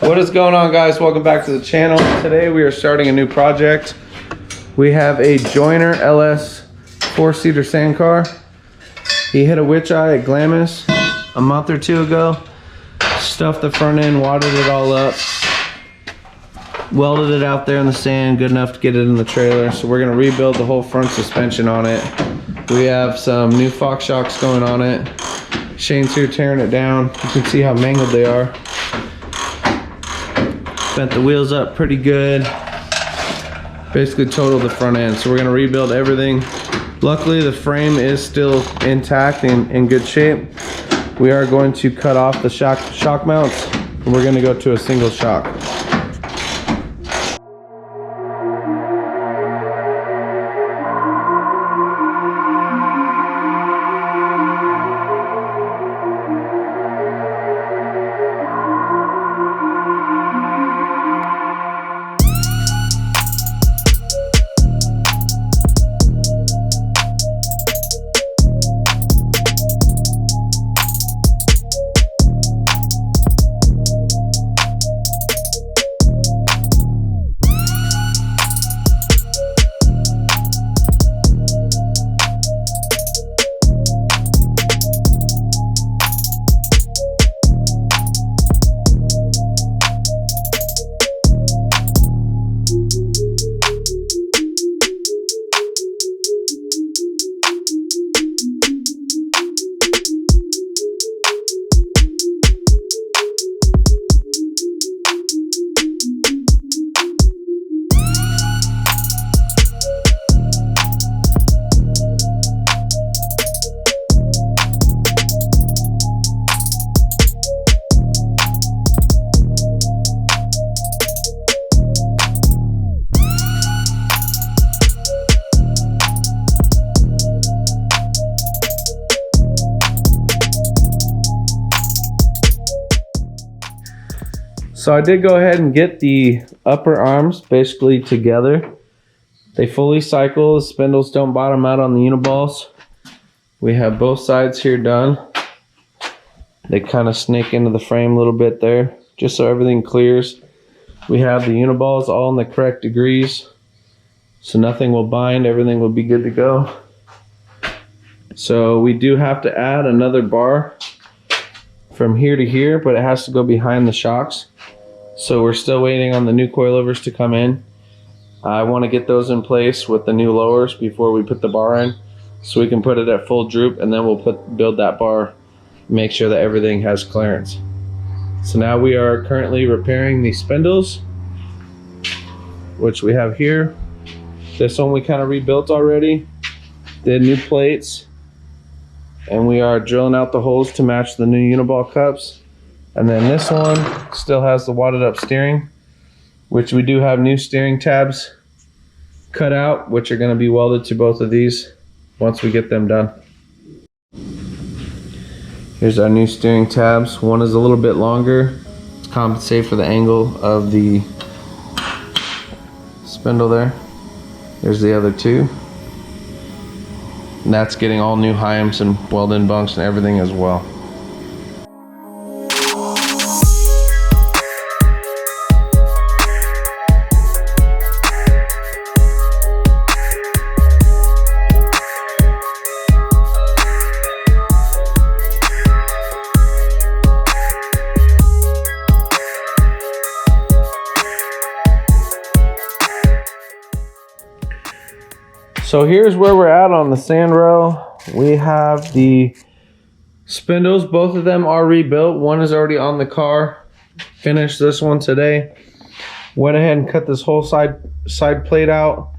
What is going on, guys? Welcome back to the channel. Today we are starting a new project. We have a Joyner LS 4-seater sand car. He hit a witch eye at Glamis a month or two ago. Stuffed the front end, wadded it all up, welded it out there in the sand, good enough to get it in the trailer. So we're gonna rebuild the whole front suspension on it. We have some new Fox shocks going on it. Shane's here tearing it down. You can see how mangled they are. Bent the wheels up pretty good. Basically totaled the front end. So we're gonna rebuild everything. Luckily the frame is still intact and in good shape. We are going to cut off the shock mounts and we're gonna go to a single shock. So I did go ahead and get the upper arms basically together. They fully cycle, the spindles don't bottom out on the uniballs. We have both sides here done. They kind of snake into the frame a little bit there, just so everything clears. We have the uniballs all in the correct degrees, so nothing will bind, everything will be good to go. So we do have to add another bar from here to here, but it has to go behind the shocks. So we're still waiting on the new coilovers to come in. I want to get those in place with the new lowers before we put the bar in, so we can put it at full droop, and then we'll build that bar, make sure that everything has clearance. So now we are currently repairing the spindles, which we have here. This one we kind of rebuilt already, did new plates, and we are drilling out the holes to match the new uniball cups. And then this one still has the wadded up steering, which we do have new steering tabs cut out, which are going to be welded to both of these once we get them done. Here's our new steering tabs. One is a little bit longer to compensate for the angle of the spindle there. There's the other two. And that's getting all new heims and weld-in bunks and everything as well. So here's where we're at on the sand row. We have the spindles, both of them are rebuilt. One is already on the car. Finished this one today. Went ahead and cut this whole side plate out.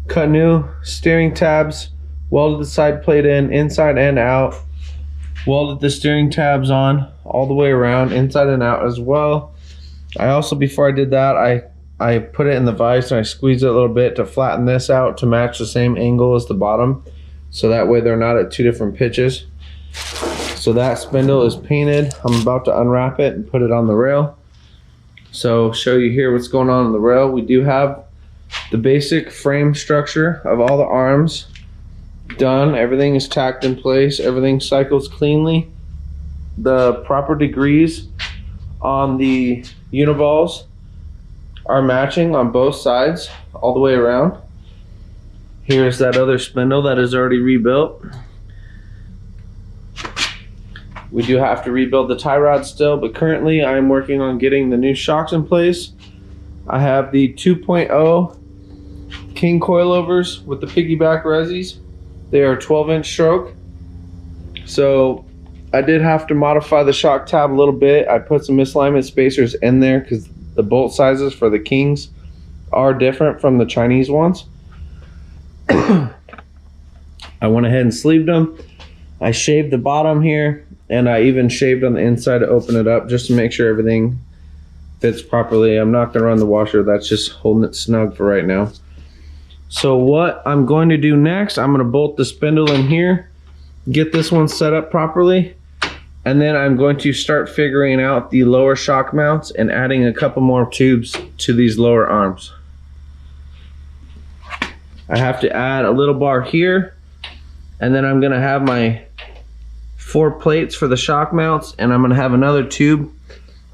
cut new steering tabs, welded the side plate in, inside and out, welded the steering tabs on all the way around, inside and out as well. I also, before I did that, I put it in the vise and I squeezed it a little bit to flatten this out to match the same angle as the bottom, so that way they're not at two different pitches. So that spindle is painted. I'm about to unwrap it and put it on the rail. So show you here what's going on the rail. We do have the basic frame structure of all the arms done. Everything is tacked in place. Everything cycles cleanly. The proper degrees on the uniballs are matching on both sides all the way around. Here's that other spindle that is already rebuilt. We do have to rebuild the tie rod still, but currently I'm working on getting the new shocks in place. I have the 2.0 King coilovers with the piggyback resis. They are 12-inch stroke. So I did have to modify the shock tab a little bit. I put some misalignment spacers in there because the bolt sizes for the Kings are different from the Chinese ones. I went ahead and sleeved them. I shaved the bottom here, and I even shaved on the inside to open it up just to make sure everything fits properly. I'm not going to run the washer. That's just holding it snug for right now. So what I'm going to do next, I'm going to bolt the spindle in here, get this one set up properly, and then I'm going to start figuring out the lower shock mounts and adding a couple more tubes to these lower arms. I have to add a little bar here, and then I'm going to have my 4 plates for the shock mounts, and I'm going to have another tube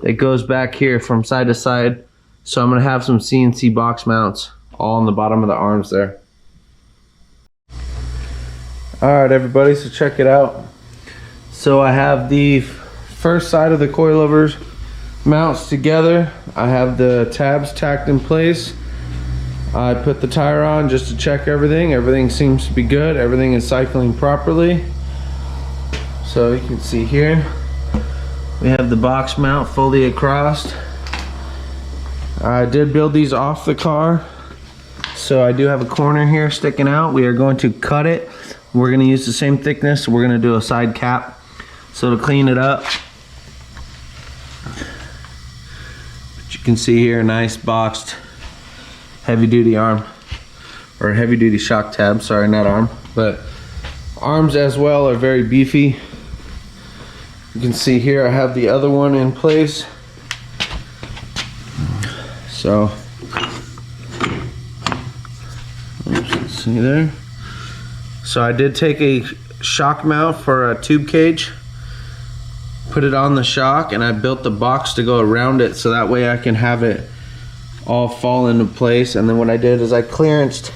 that goes back here from side to side. So I'm going to have some CNC box mounts all on the bottom of the arms there. Alright everybody, so check it out. So I have the first side of the coilovers mounts together. I have the tabs tacked in place. I put the tire on just to check everything. Everything seems to be good. Everything is cycling properly. So you can see here, we have the box mount fully across. I did build these off the car. So I do have a corner here sticking out. We are going to cut it. We're going to use the same thickness. We're going to do a side cap. So to clean it up, but you can see here, nice boxed heavy duty arm, or heavy duty shock tab, sorry, not arm, but arms as well are very beefy. You can see here I have the other one in place. So oops, see there. So I did take a shock mount for a tube cage, put it on the shock, and I built the box to go around it so that way I can have it all fall into place. And then what I did is I clearanced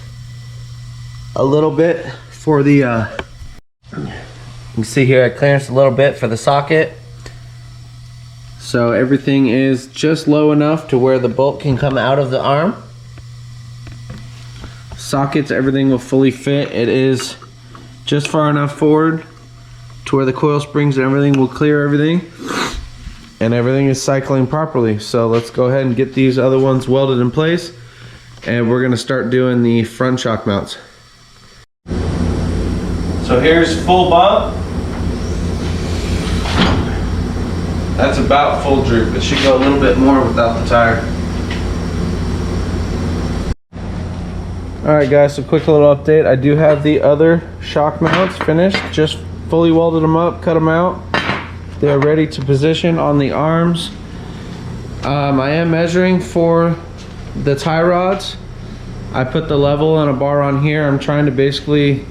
a little bit for the you can see here I clearanced a little bit for the socket, so everything is just low enough to where the bolt can come out of the arm. Sockets, everything will fully fit. It is just far enough forward to where the coil springs and everything will clear everything, and everything is cycling properly. So let's go ahead and get these other ones welded in place, and we're going to start doing the front shock mounts. So here's full bump. That's about full droop. It should go a little bit more without the tire. Alright guys, so quick little update. I do have the other shock mounts finished. Just fully welded them up, cut them out. They're ready to position on the arms. I am measuring for the tie rods. I put the level and a bar on here. I'm trying to basically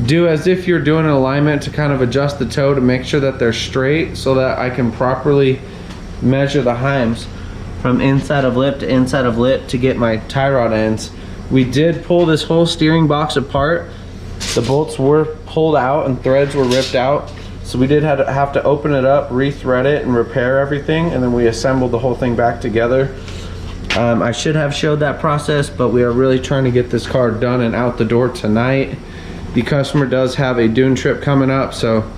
do as if you're doing an alignment to kind of adjust the toe to make sure that they're straight so that I can properly measure the heims from inside of lip to inside of lip to get my tie rod ends. We did pull this whole steering box apart. The bolts were pulled out and threads were ripped out, so we did have to open it up, re-thread it, and repair everything, and then we assembled the whole thing back together. I should have showed that process, but we are really trying to get this car done and out the door tonight. The customer does have a dune trip coming up, so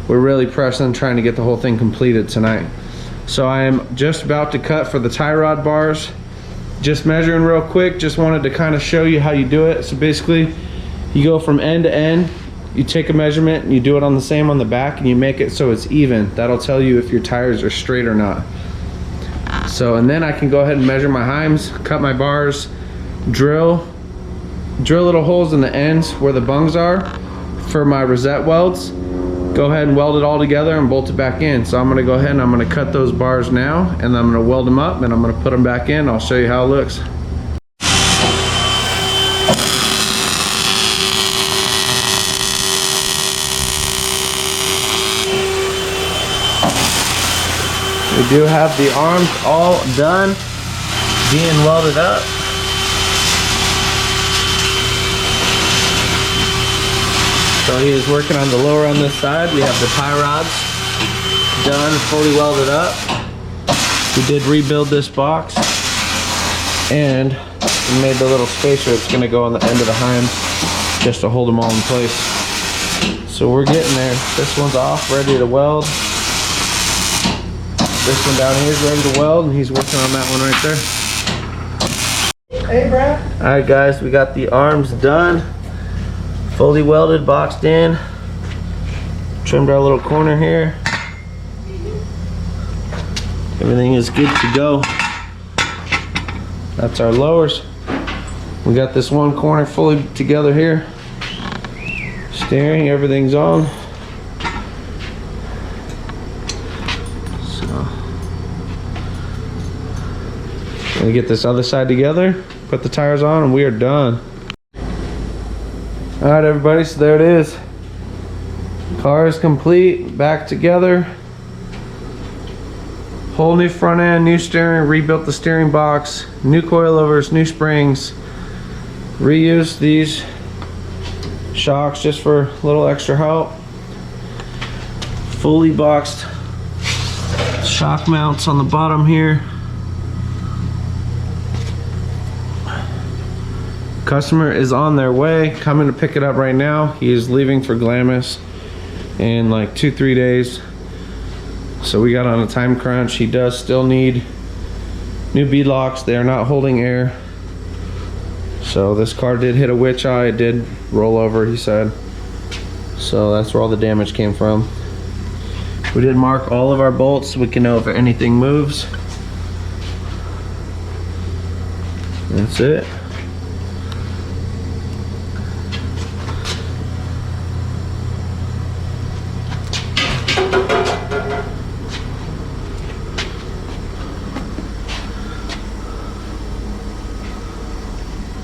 we're really pressing, trying to get the whole thing completed tonight. So I am just about to cut for the tie rod bars. just measuring real quick, just wanted to kind of show you how you do it. So basically you go from end to end, you take a measurement and you do it on the same on the back, and you make it so it's even. That'll tell you if your tires are straight or not. So, and then I can go ahead and measure my heims, cut my bars, drill little holes in the ends where the bungs are for my rosette welds. Go ahead and weld it all together and bolt it back in. So I'm gonna go ahead and I'm gonna cut those bars now, and I'm gonna weld them up, and I'm gonna put them back in. I'll show you how it looks. We do have the arms all done, being welded up. So he is working on the lower on this side. We have the tie rods done, fully welded up. We did rebuild this box, and we made the little spacer that's gonna go on the end of the heims just to hold them all in place. So we're getting there. This one's off, ready to weld. This one down here is ready to weld, and he's working on that one right there. Hey, Brad. All right, guys, we got the arms done. Fully welded, boxed in. Trimmed our little corner here. Everything is good to go. That's our lowers. We got this one corner fully together here. Steering, everything's on. So, gonna get this other side together, put the tires on, and we are done. All right, everybody, so there it is. Car is complete, back together. Whole new front end, new steering, rebuilt the steering box, new coilovers, new springs. Reused these shocks just for a little extra help. Fully boxed shock mounts on the bottom here. Customer is on their way, coming to pick it up right now. He is leaving for Glamis in like 2-3 days. So we got on a time crunch. He does still need new bead locks. They are not holding air. So this car did hit a witch eye. It did roll over, he said. So that's where all the damage came from. We did mark all of our bolts so we can know if anything moves. That's it.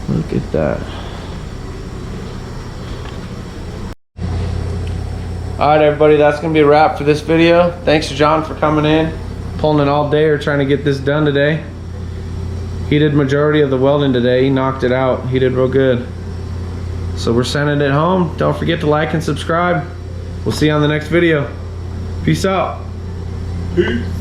Look at that. Alright, everybody, that's going to be a wrap for this video. Thanks to John for coming in, pulling in all day or trying to get this done today. He did majority of the welding today. He knocked it out. He did real good. So we're sending it home. Don't forget to like and subscribe. We'll see you on the next video. Peace out. Peace.